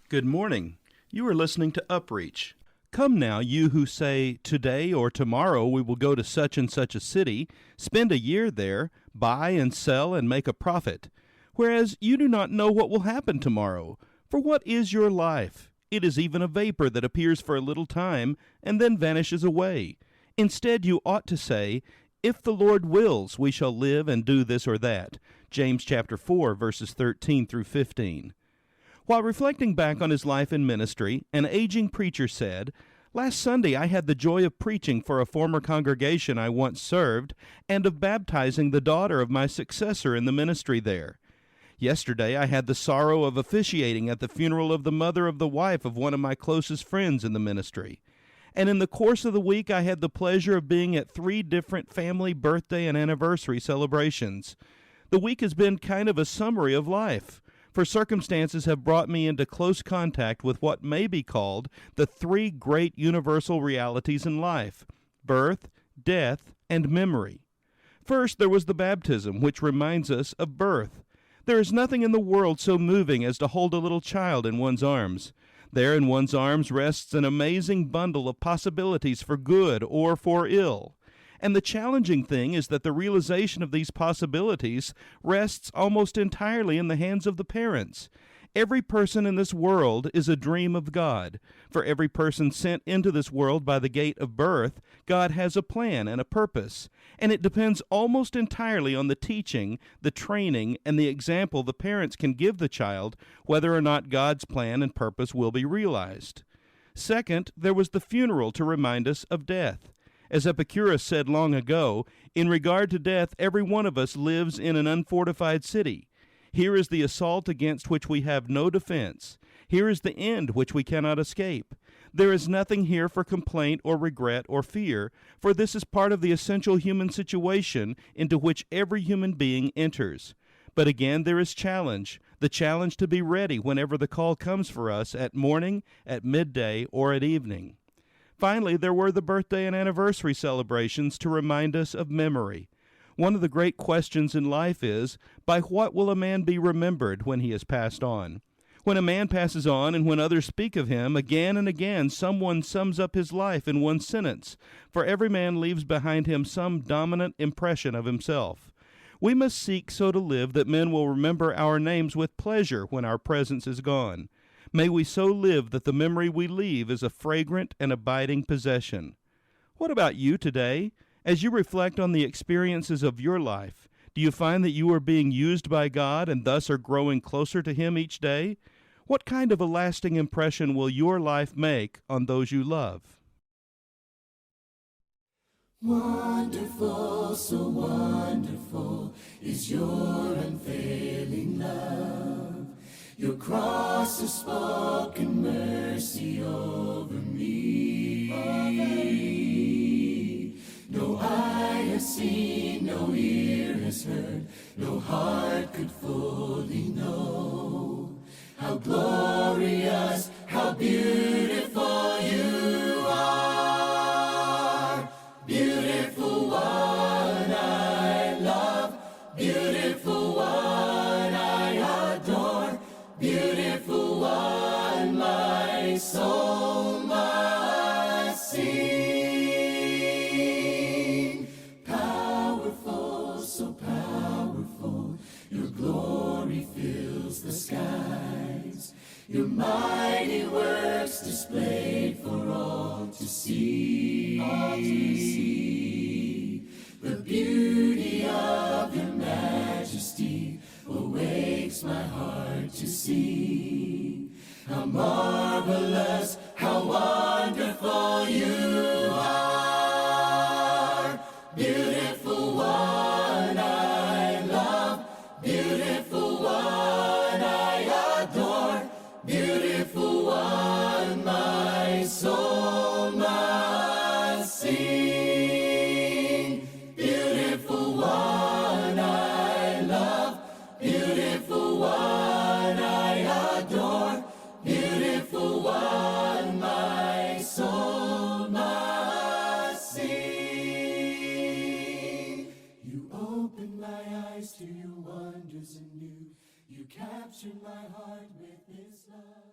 Good morning. You are listening to UpReach. Come now, you who say, today or tomorrow we will go to such and such a city, spend a year there, buy and sell and make a profit. Whereas you do not know what will happen tomorrow. For what is your life? It is even a vapor that appears for a little time and then vanishes away. Instead, you ought to say, if the Lord wills, we shall live and do this or that. James chapter 4, verses 13 through 15. While reflecting back on his life in ministry, an aging preacher said, "Last Sunday I had the joy of preaching for a former congregation I once served and of baptizing the daughter of my successor in the ministry there. Yesterday I had the sorrow of officiating at the funeral of the mother of the wife of one of my closest friends in the ministry. And in the course of the week I had the pleasure of being at 3 different family birthday and anniversary celebrations. The week has been kind of a summary of life. For circumstances have brought me into close contact with what may be called the 3 great universal realities in life: birth, death, and memory. First, there was the baptism, which reminds us of birth. There is nothing in the world so moving as to hold a little child in one's arms. There in one's arms rests an amazing bundle of possibilities for good or for ill. And the challenging thing is that the realization of these possibilities rests almost entirely in the hands of the parents. Every person in this world is a dream of God. For every person sent into this world by the gate of birth, God has a plan and a purpose, and it depends almost entirely on the teaching, the training, and the example the parents can give the child whether or not God's plan and purpose will be realized. Second, there was the funeral to remind us of death. As Epicurus said long ago, in regard to death, every one of us lives in an unfortified city. Here is the assault against which we have no defense. Here is the end which we cannot escape. There is nothing here for complaint or regret or fear, for this is part of the essential human situation into which every human being enters. But again, there is challenge, the challenge to be ready whenever the call comes for us at morning, at midday, or at evening. Finally, there were the birthday and anniversary celebrations to remind us of memory. One of the great questions in life is, by what will a man be remembered when he has passed on? When a man passes on and when others speak of him, again and again someone sums up his life in one sentence, for every man leaves behind him some dominant impression of himself. We must seek so to live that men will remember our names with pleasure when our presence is gone. May we so live that the memory we leave is a fragrant and abiding possession. What about you today? As you reflect on the experiences of your life, do you find that you are being used by God and thus are growing closer to Him each day? What kind of a lasting impression will your life make on those you love? Wonderful, so wonderful is your unfailing love. Your cross has spoken mercy over me. No eye has seen, no ear has heard, no heart could fully know how glorious, how beautiful you are. Beautiful one I love, beautiful one I adore, beautiful one my soul must sing. Powerful, so powerful, your glory fills the skies, your mighty works displayed for all to see. The beauty of your majesty awakes my heart to see. How marvelous, how wonderful you are. Beautiful one I love, beautiful one I adore, beautiful one my soul must sing. Beautiful one I love, beautiful one I adore, beautiful one my soul must sing. You opened my eyes to your wonders anew. You captured my heart with this love.